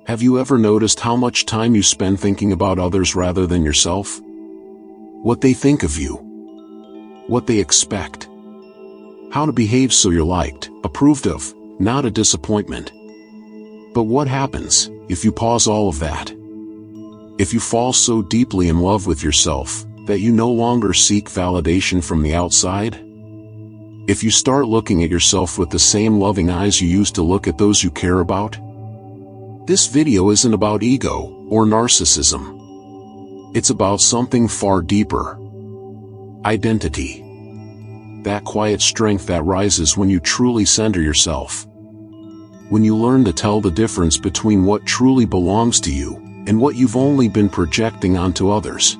Have you ever noticed how much time you spend thinking about others rather than yourself? What they think of you, what they expect, how to behave so you're liked, approved of, not a disappointment. But what happens if you pause all of that? If you fall so deeply in love with yourself that you no longer seek validation from the outside? If you start looking at yourself with the same loving eyes you used to look at those you care about? This video isn't about ego or narcissism. It's about something far deeper. Identity. That quiet strength that rises when you truly center yourself. When you learn to tell the difference between what truly belongs to you and what you've only been projecting onto others.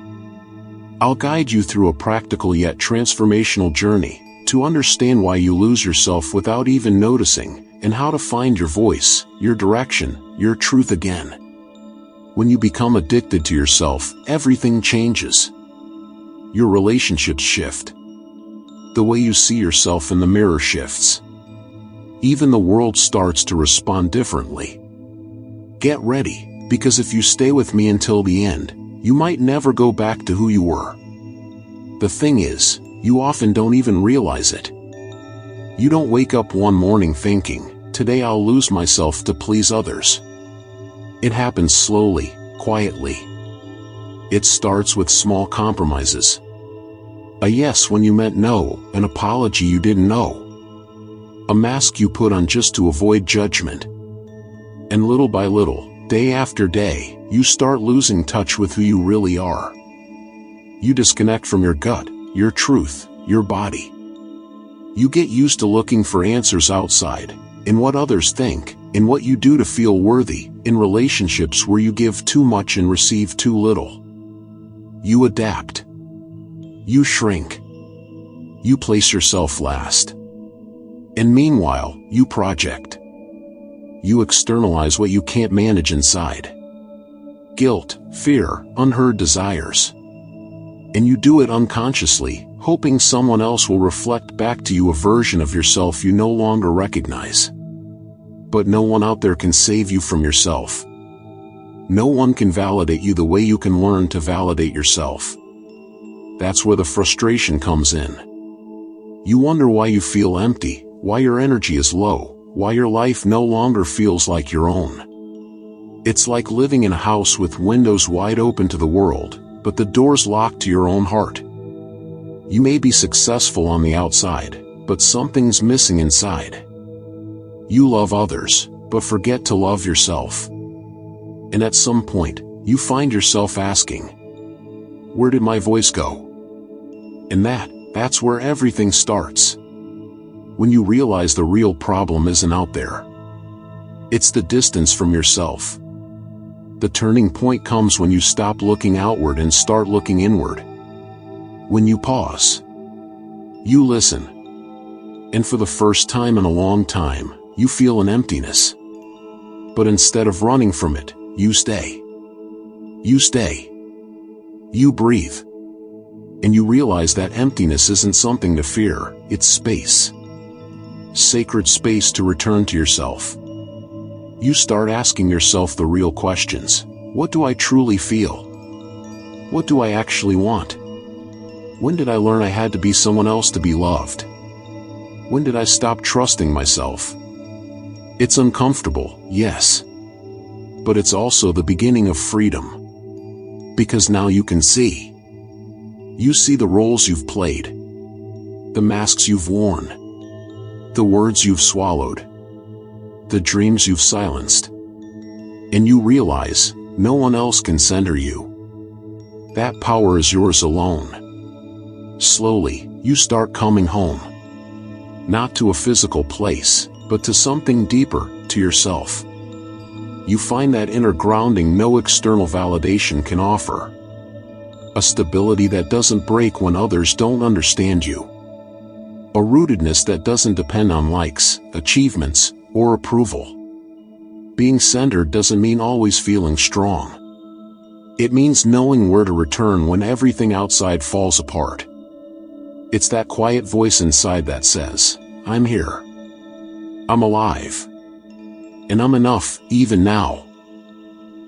I'll guide you through a practical yet transformational journey to understand why you lose yourself without even noticing, and how to find your voice, your direction, your truth again. When you become addicted to yourself, everything changes. Your relationships shift. The way you see yourself in the mirror shifts. Even the world starts to respond differently. Get ready, because if you stay with me until the end, you might never go back to who you were. The thing is, you often don't even realize it. You don't wake up one morning thinking, today I'll lose myself to please others. It happens slowly, quietly. It starts with small compromises. A yes when you meant no, an apology you didn't know. A mask you put on just to avoid judgment. And little by little, day after day, you start losing touch with who you really are. You disconnect from your gut, your truth, your body. You get used to looking for answers outside, in what others think, in what you do to feel worthy, in relationships where you give too much and receive too little. You adapt. You shrink. You place yourself last. And meanwhile, you project. You externalize what you can't manage inside. Guilt, fear, unheard desires. And you do it unconsciously, hoping someone else will reflect back to you a version of yourself you no longer recognize. But no one out there can save you from yourself. No one can validate you the way you can learn to validate yourself. That's where the frustration comes in. You wonder why you feel empty, why your energy is low, why your life no longer feels like your own. It's like living in a house with windows wide open to the world, but the doors locked to your own heart. You may be successful on the outside, but something's missing inside. You love others, but forget to love yourself. And at some point, you find yourself asking, where did my voice go? And that's where everything starts. When you realize the real problem isn't out there. It's the distance from yourself. The turning point comes when you stop looking outward and start looking inward. When you pause. You listen. And for the first time in a long time, you feel an emptiness. But instead of running from it, you stay. You stay. You breathe. And you realize that emptiness isn't something to fear, it's space. Sacred space to return to yourself. You start asking yourself the real questions. What do I truly feel? What do I actually want? When did I learn I had to be someone else to be loved? When did I stop trusting myself? It's uncomfortable, yes. But it's also the beginning of freedom. Because now you can see. You see the roles you've played. The masks you've worn. The words you've swallowed. The dreams you've silenced. And you realize, no one else can center you. That power is yours alone. Slowly, you start coming home. Not to a physical place, but to something deeper, to yourself. You find that inner grounding no external validation can offer. A stability that doesn't break when others don't understand you. A rootedness that doesn't depend on likes, achievements, or approval. Being centered doesn't mean always feeling strong. It means knowing where to return when everything outside falls apart. It's that quiet voice inside that says, I'm here. I'm alive. And I'm enough, even now.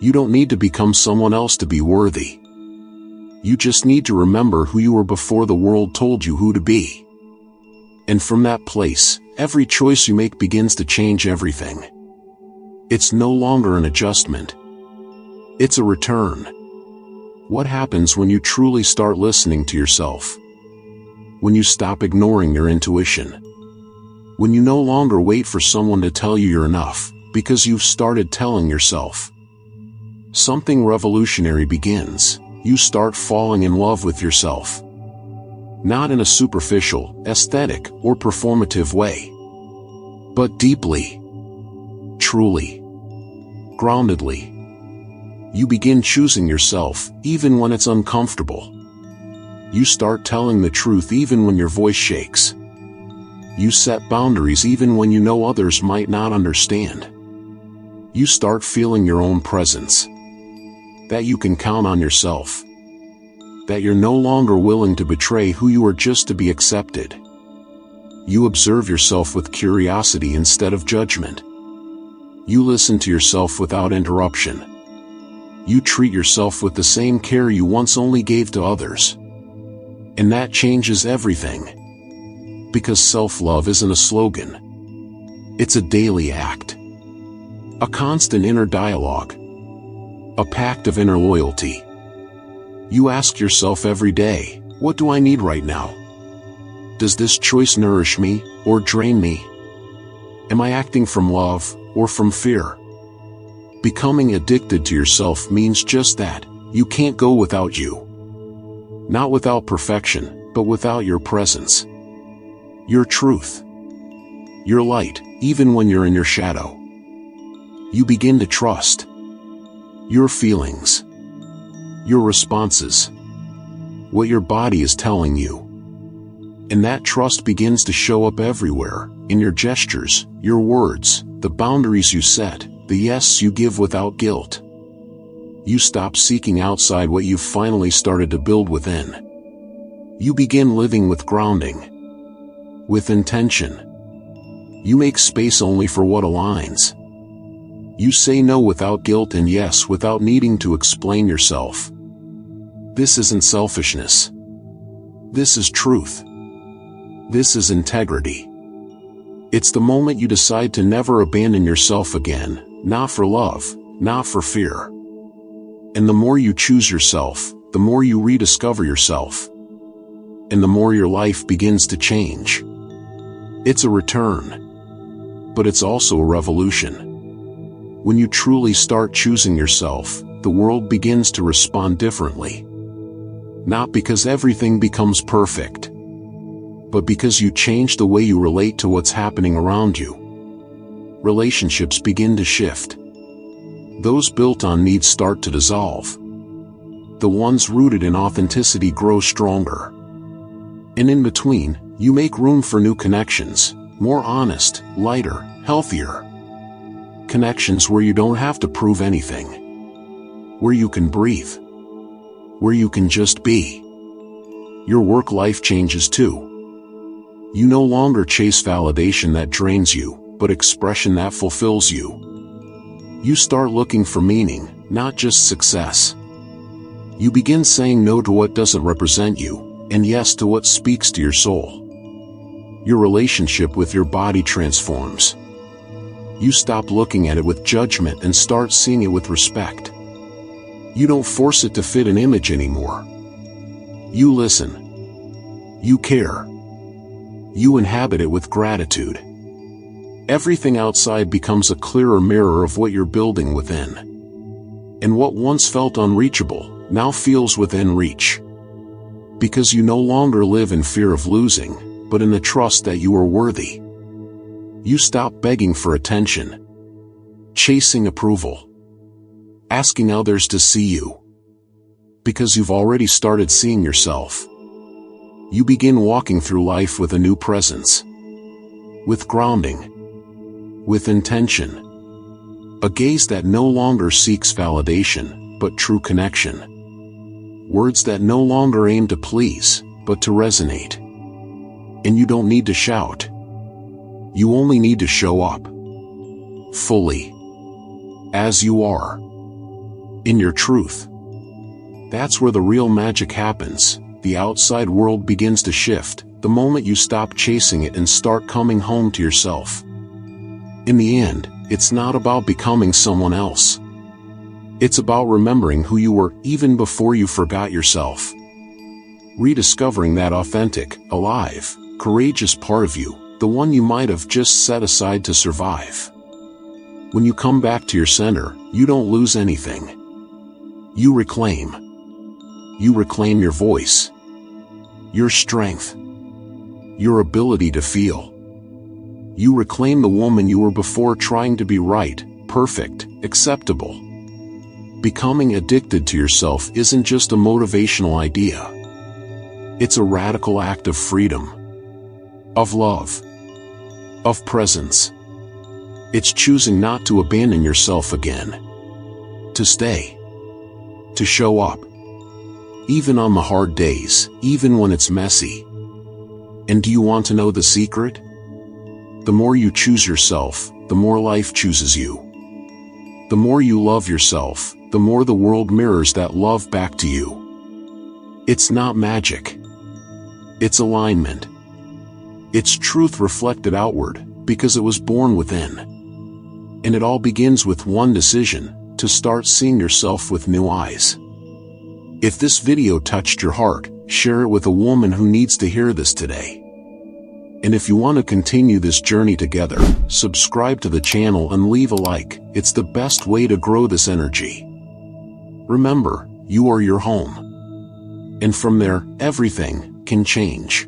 You don't need to become someone else to be worthy. You just need to remember who you were before the world told you who to be. And from that place, every choice you make begins to change everything. It's no longer an adjustment. It's a return. What happens when you truly start listening to yourself? When you stop ignoring your intuition? When you no longer wait for someone to tell you you're enough, because you've started telling yourself. Something revolutionary begins. You start falling in love with yourself. Not in a superficial, aesthetic, or performative way, but deeply, truly, groundedly. You begin choosing yourself, even when it's uncomfortable. You start telling the truth even when your voice shakes. You set boundaries even when you know others might not understand. You start feeling your own presence. That you can count on yourself. That you're no longer willing to betray who you are just to be accepted. You observe yourself with curiosity instead of judgment. You listen to yourself without interruption. You treat yourself with the same care you once only gave to others. And that changes everything. Because self-love isn't a slogan. It's a daily act. A constant inner dialogue. A pact of inner loyalty. You ask yourself every day, what do I need right now? Does this choice nourish me, or drain me? Am I acting from love, or from fear? Becoming addicted to yourself means just that. You can't go without you. Not without perfection, but without your presence. Your truth. Your light, even when you're in your shadow. You begin to trust your feelings, your responses, what your body is telling you. And that trust begins to show up everywhere, in your gestures, your words, the boundaries you set, the yes you give without guilt. You stop seeking outside what you've finally started to build within. You begin living with grounding, with intention. You make space only for what aligns. You say no without guilt and yes without needing to explain yourself. This isn't selfishness. This is truth. This is integrity. It's the moment you decide to never abandon yourself again, not for love, not for fear. And the more you choose yourself, the more you rediscover yourself. And the more your life begins to change. It's a return. But it's also a revolution. When you truly start choosing yourself, the world begins to respond differently. Not because everything becomes perfect, but because you change the way you relate to what's happening around you. Relationships begin to shift. Those built on needs start to dissolve. The ones rooted in authenticity grow stronger. And in between, you make room for new connections, more honest, lighter, healthier. Connections where you don't have to prove anything. Where you can breathe. Where you can just be. Your work life changes too. You no longer chase validation that drains you, but expression that fulfills you. You start looking for meaning, not just success. You begin saying no to what doesn't represent you, and yes to what speaks to your soul. Your relationship with your body transforms. You stop looking at it with judgment and start seeing it with respect. You don't force it to fit an image anymore. You listen. You care. You inhabit it with gratitude. Everything outside becomes a clearer mirror of what you're building within. And what once felt unreachable, now feels within reach. Because you no longer live in fear of losing, but in the trust that you are worthy. You stop begging for attention, chasing approval, asking others to see you. Because you've already started seeing yourself. You begin walking through life with a new presence. With grounding. With intention. A gaze that no longer seeks validation, but true connection. Words that no longer aim to please, but to resonate. And you don't need to shout. You only need to show up. Fully. As you are. in your truth. That's where the real magic happens. The outside world begins to shift the moment you stop chasing it and start coming home to yourself. In the end, it's not about becoming someone else. It's about remembering who you were even before you forgot yourself. Rediscovering that authentic, alive, courageous part of you, the one you might have just set aside to survive. When you come back to your center, you don't lose anything. You reclaim. You reclaim your voice, your strength, your ability to feel. You reclaim the woman you were before, trying to be right, perfect, acceptable. Becoming addicted to yourself isn't just a motivational idea. It's a radical act of freedom, of love, of presence. It's choosing not to abandon yourself again, to stay, to show up, even on the hard days, even when it's messy. And do you want to know the secret? The more you choose yourself, the more life chooses you. The more you love yourself, the more the world mirrors that love back to you. It's not magic. It's alignment. It's truth reflected outward, because it was born within. And it all begins with one decision, to start seeing yourself with new eyes. If this video touched your heart, share it with a woman who needs to hear this today. And if you want to continue this journey together, subscribe to the channel and leave a like. It's the best way to grow this energy. Remember, you are your home. And from there, everything can change.